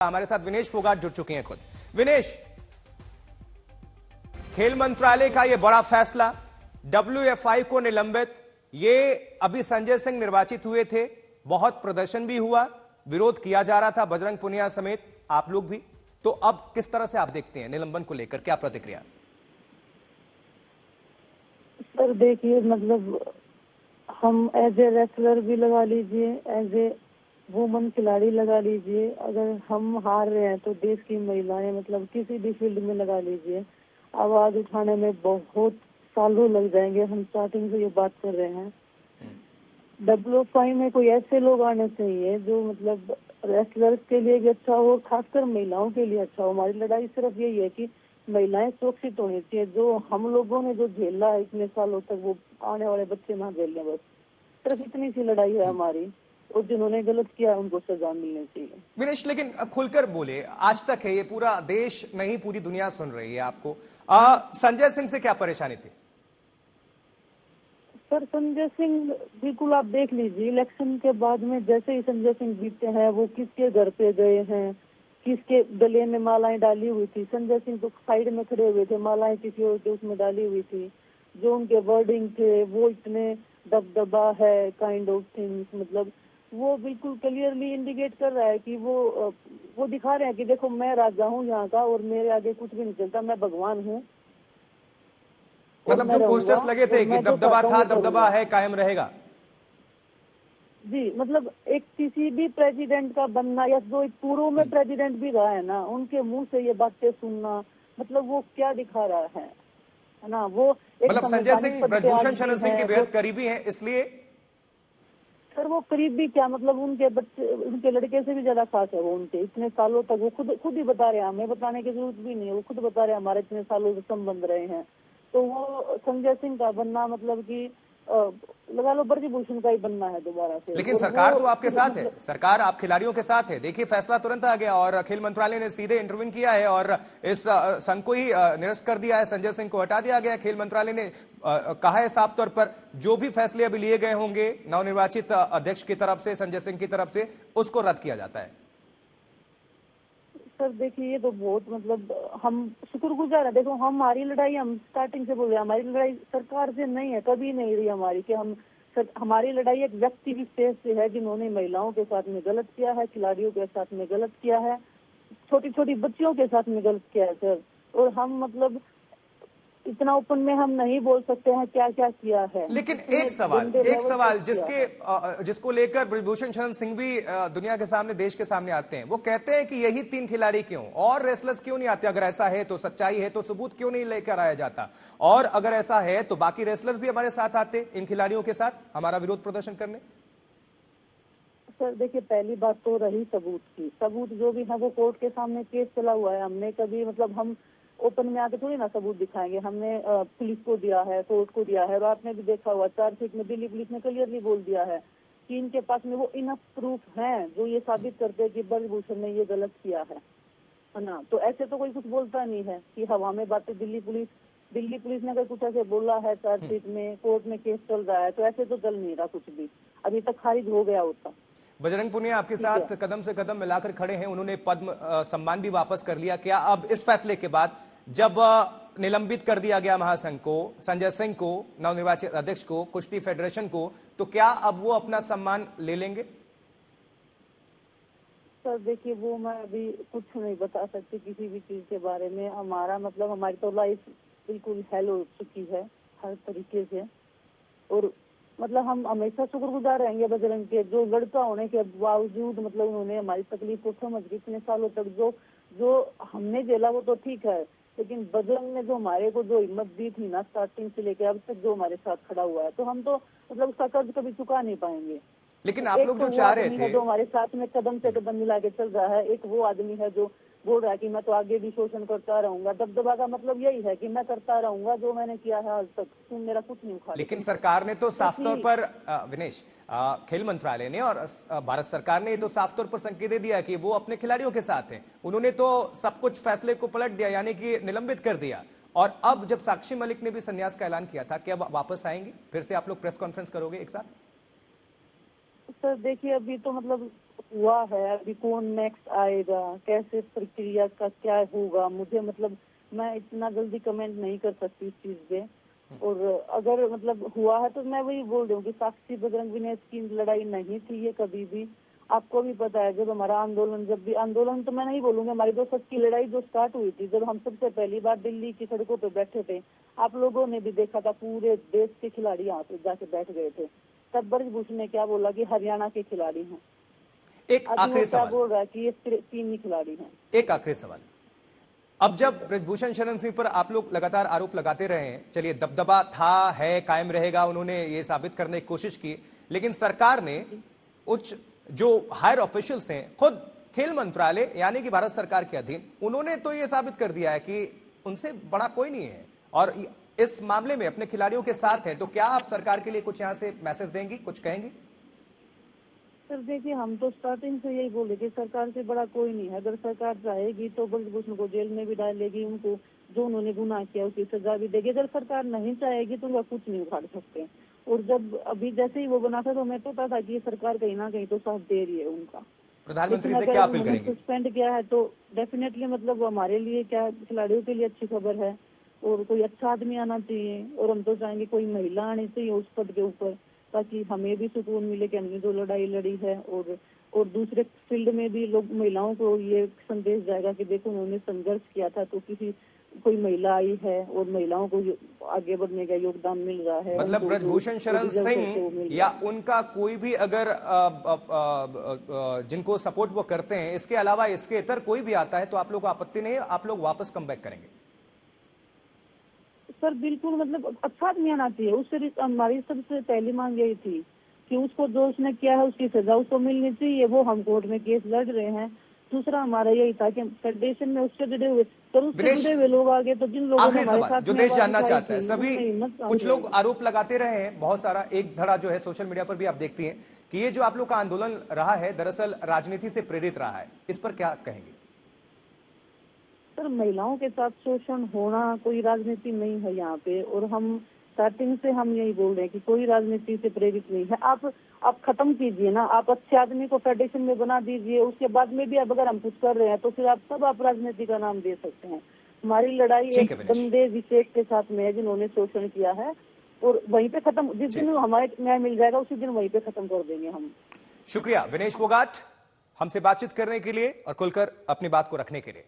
हमारे साथ विनेश फोगाट जुड़ चुके हैं खुद। विनेश, खेल मंत्रालय का यह बड़ा फैसला, WFI को निलंबित, ये अभी संजय सिंह निर्वाचित हुए थे, बहुत प्रदर्शन भी हुआ, विरोध किया जा रहा था, बजरंग पुनिया समेत आप लोग भी, तो अब किस तरह से आप देखते हैं निलंबन को लेकर, क्या प्रतिक्रिया? सर देखिए, मतलब हम एज ए रेसलर भी लगा लीजिए, एज ए वुमन खिलाड़ी लगा लीजिए, अगर हम हार रहे हैं तो देश की महिलाएं मतलब किसी भी फील्ड में लगा लीजिए, आवाज उठाने में बहुत सालों लग जाएंगे। हम स्टार्टिंग से ये बात कर रहे हैं। WFI में कोई ऐसे लोग आने चाहिए जो मतलब रेसलर्स के लिए भी अच्छा हो, खासकर महिलाओं के लिए अच्छा हो। हमारी लड़ाई सिर्फ यही है कि महिलाएं सुरक्षित होनी चाहिए। जो हम लोगों ने जो झेला है इतने सालों तक, वो आने वाले बच्चे ना झेलें। बस सिर्फ इतनी सी लड़ाई है हमारी, और जिन्होंने गलत किया उनको सजा मिलनी चाहिए। विनेश, लेकिन खुलकर बोले, आज तक है ये पूरा देश नहीं पूरी दुनिया सुन रही है आपको, संजय सिंह से क्या परेशानी थी? सर संजय सिंह, बिल्कुल आप देख लीजिए, इलेक्शन के बाद में जैसे ही संजय सिंह जीते हैं, वो किसके घर पे गए हैं, किसके गले में मालाएं डाली हुई थी। संजय सिंह तो साइड में खड़े हुए थे, मालाएं किसी और के उसमें डाली हुई थी। जो उनके वर्डिंग थे वो इतने दबदबा है, काइंड ऑफ थिंग्स, मतलब वो बिल्कुल क्लियरली इंडिकेट कर रहा है कि वो दिखा रहे हैं कि देखो मैं राजा हूँ यहाँ का, और मेरे आगे कुछ भी नहीं चलता, मैं भगवान हूँ। मतलब जो पोस्टर्स लगे थे कि दबदबा था, दबदबा है, कायम रहेगा। जी, मतलब एक किसी भी प्रेसिडेंट का बनना, या जो पूर्व में प्रेसिडेंट भी रहा है ना, उनके मुंह से ये बातें सुनना, मतलब वो क्या दिखा रहा है ना। वो मतलब संजय सिंह ब्रजभूषण शरण सिंह के बेहद करीबी हैं, इसलिए सर वो करीब भी क्या, मतलब उनके बच्चे, उनके लड़के से भी ज्यादा खास है वो उनके। इतने सालों तक वो खुद ही बता रहे हैं, हमें बताने की जरूरत भी नहीं है, वो खुद बता रहे हैं हमारे इतने सालों से संबंध रहे हैं। तो वो संजय सिंह का बनना मतलब कि लगा लो ब्रजभूषण का ही बनना है दोबारा से। लेकिन सरकार तो आपके साथ है, सरकार आप खिलाड़ियों के साथ है। देखिए फैसला तुरंत आ गया और खेल मंत्रालय ने सीधे इंटरव्यू किया है और इस संघ को ही निरस्त कर दिया है, संजय सिंह को हटा दिया गया। खेल मंत्रालय ने कहा है साफ तौर पर जो भी फैसले अभी लिए गए होंगे नवनिर्वाचित अध्यक्ष की तरफ से, संजय सिंह की तरफ से, उसको रद्द किया जाता है। सर देखिए, ये तो बहुत मतलब हम शुक्रगुजार है। देखो हमारी लड़ाई, हम स्टार्टिंग से बोल रहे हैं, हमारी लड़ाई सरकार से नहीं है, कभी नहीं रही हमारी कि हमारी लड़ाई एक व्यक्ति विशेष से है जिन्होंने महिलाओं के साथ में गलत किया है, खिलाड़ियों के साथ में गलत किया है, छोटी छोटी बच्चियों के साथ में गलत किया है सर। और हम मतलब इतना ओपन में हम नहीं बोल सकते हैं क्या क्या किया है। लेकिन एक सवाल जिसको लेकर ब्रजभूषण शरण सिंह भी दुनिया के सामने, देश के सामने आते हैं, वो कहते हैं कि यही 3 खिलाड़ी क्यों, और रेसलर्स क्यों नहीं आते? अगर ऐसा है तो, सच्चाई है तो सबूत क्यों नहीं लेकर आया जाता? और अगर ऐसा है तो बाकी रेसलर्स भी हमारे साथ आते इन खिलाड़ियों के साथ हमारा विरोध प्रदर्शन करने। सर देखिए, पहली बात तो रही सबूत की। सबूत जो भी है वो कोर्ट के सामने केस चला हुआ है। हमने कभी मतलब हम ओपन में आके थोड़ी ना सबूत दिखाएंगे। हमने पुलिस को दिया है, कोर्ट को दिया है, और आपने भी देखा हुआ चार्जशीट में दिल्ली पुलिस ने क्लियरली बोल दिया है कि इनके पास में वो इनफ प्रूफ हैं जो ये साबित करते हैं कि ब्रजभूषण ने ये गलत किया है ना। तो ऐसे तो कोई कुछ बोलता नहीं है कि हवा में बातें। दिल्ली पुलिस ने अगर कुछ ऐसे बोला है चार्जशीट में, कोर्ट में केस चल रहा है, तो ऐसे तो चल नहीं रहा कुछ भी, अभी तक खारिज हो गया होता। बजरंग पुनिया आपके साथ कदम से कदम मिलाकर खड़े हैं, उन्होंने पद्म सम्मान भी वापस कर लिया। क्या अब इस फैसले के बाद, जब निलंबित कर दिया गया महासंघ को, संजय सिंह को, नवनिर्वाचित अध्यक्ष को, कुश्ती फेडरेशन को, तो क्या अब वो अपना सम्मान ले लेंगे? सर देखिए, वो मैं अभी कुछ नहीं बता सकती किसी भी चीज के बारे में। हमारा मतलब हमारी तो लाइफ बिल्कुल हेल हो चुकी है हर तरीके से, और मतलब हम हमेशा शुक्रगुजार रहेंगे बजरंग के, जो लड़का होने के बावजूद मतलब उन्होंने हमारी तकलीफ को समझ के इतने सालों तक जो हमने झेला वो तो ठीक है, लेकिन बजरंग ने जो हमारे को जो हिम्मत दी थी ना स्टार्टिंग से लेकर अब तक, जो हमारे साथ खड़ा हुआ है, तो हम तो मतलब उसका कर्ज कभी चुका नहीं पाएंगे। लेकिन आप लोग जो चाह रहे थे, जो हमारे साथ में कदम से कदम मिला के चल रहा है, एक वो आदमी है जो बोल रहा है कि मैं तो आगे भी शोषण करता रहूंगा। दबदबा का मतलब यही है कि मैं करता रहूंगा जो मैंने किया है आज तक, तुम मेरा कुछ नहीं उखाड़। लेकिन सरकार ने तो साफ तौर पर, विनेश, खेल मंत्रालय ने और भारत सरकार ने तो साफ तौर पर संकेत दे दिया कि वो अपने खिलाड़ियों के साथ हैं। उन्होंने तो सब कुछ फैसले को पलट दिया, यानी कि निलंबित कर दिया। और अब जब साक्षी मलिक ने भी संन्यास का ऐलान किया था, क्या वापस आएंगी? फिर से आप लोग प्रेस कॉन्फ्रेंस करोगे एक साथ? सर देखिए, अभी तो मतलब हुआ है, अभी कौन नेक्स्ट आएगा, कैसे प्रक्रिया का क्या होगा, मुझे मतलब मैं इतना जल्दी कमेंट नहीं कर सकती इस चीज पे। और अगर मतलब हुआ है तो मैं वही बोल रही हूँ कि साक्षी बजरंग विनेश की लड़ाई नहीं थी ये कभी भी। आपको भी पता है जब हमारा आंदोलन, जब भी आंदोलन तो मैं नहीं बोलूंगी, हमारी दो सच की लड़ाई जो स्टार्ट हुई थी, जब हम सबसे पहली बार दिल्ली की सड़कों पे बैठे थे, आप लोगों ने भी देखा था, पूरे देश के खिलाड़ी यहाँ पे जाके बैठ गए थे। तब ब्रजभूषण ने क्या बोला कि हरियाणा के खिलाड़ी हैं। एक अभी वो आखिरी क्या सवाल, बोल रहा है कि ये तीन ही खिलाड़ी हैं। एक आखिरी सवाल। अब जब ब्रजभूषण शरण सिंह पर आप लोग लगातार आरोप लगाते रहे हैं, चलिए दबदबा था, है, कायम रहेगा, उन्होंने ये साबित करने की कोशिश की, लेकिन सरकार ने उच्च जो हायर ऑफिशियल्स हैं, खुद खेल मंत्रालय यानी कि भारत सरकार के अधीन, उन्होंने तो ये साबित कर दिया है कि उनसे बड़ा कोई नहीं है और इस मामले में अपने खिलाड़ियों के साथ है। तो क्या आप सरकार के लिए कुछ यहां से मैसेज देंगी, कुछ कहेंगी? सर देखिए, हम तो स्टार्टिंग से यही बोले कि सरकार से बड़ा कोई नहीं है। अगर सरकार चाहेगी तो ब्रजभूषण को जेल में भी डालेगी, उनको जो उन्होंने गुनाह किया उसकी सजा भी देगी। अगर सरकार नहीं चाहेगी तो वह कुछ नहीं उखाड़ सकते। और जब अभी जैसे ही वो बना था तो हमें पता था कि ये सरकार कहीं ना कहीं तो साथ दे रही है उनका। प्रधानमंत्री लेकिन से अगर क्या अब अपील उन्होंने करेंगे? सस्पेंड किया है तो डेफिनेटली मतलब वो हमारे लिए क्या, खिलाड़ियों के लिए अच्छी खबर है। और कोई अच्छा आदमी आना चाहिए, और हम तो चाहेंगे कोई महिला आनी चाहिए उस पद के ऊपर, ताकि हमें भी सुकून मिले कि हमने जो लड़ाई लड़ी है। और दूसरे फील्ड में भी लोग, महिलाओं को ये संदेश जाएगा कि देखो उन्होंने संघर्ष किया था तो कोई महिला आई है और महिलाओं को आगे बढ़ने का योगदान मिल रहा है। मतलब उनको ब्रजभूषण शरण जो सिंह करते वो मिल या रहा है। उनका कोई भी अगर जिनको सपोर्ट वो करते हैं, इसके अलावा इसके इतर कोई भी आता है तो आप लोग को आपत्ति नहीं है, आप लोग वापस कम बैक करेंगे? सर बिल्कुल, मतलब अच्छा आदमी आना चाहिए। उससे हमारी सबसे पहली मांग यही थी कि उसको जो उसने किया है उसकी सजा उसको मिलनी चाहिए। वो हम कोर्ट में केस लड़ रहे हैं। दूसरा हमारा यही था कि फेडरेशन में उससे जुड़े हुए, पर उससे विनेश, जुड़े हुए लोग आगे, तो जिन लोगों ने आखिरी हमारे सवाल साथ जो में देश आवाज जानना उठाई चाहता है, थी सभी उनमें हिम्मत कहाँ कुछ से लोग आई? आरोप लगाते रहे हैं, बहुत सारा एक धड़ा जो है सोशल मीडिया पर भी आप देखती हैं कि ये जो आप लोग का आंदोलन रहा है दरअसल राजनीति से प्रेरित रहा है, इस पर क्या कहेंगे? सर महिलाओं के साथ शोषण होना कोई राजनीति नहीं है यहाँ पे। और हम स्टार्टिंग से हम यही बोल रहे हैं कि कोई राजनीति से प्रेरित नहीं है। आप खत्म कीजिए ना, आप अच्छे आदमी को फेडरेशन में बना दीजिए। उसके बाद में भी अब अगर हम कुछ कर रहे हैं तो फिर आप राजनीति का नाम दे सकते हैं। हमारी लड़ाई ठीक एक है विनेश, गंदे विशेष के साथ में है जिन्होंने शोषण किया है। और वहीं पे खत्म, जिस दिन हमारे न्याय मिल जाएगा उसी दिन वहीं पे खत्म कर देंगे हम। शुक्रिया विनेश फोगाट हमसे बातचीत करने के लिए और खुलकर अपनी बात को रखने के लिए।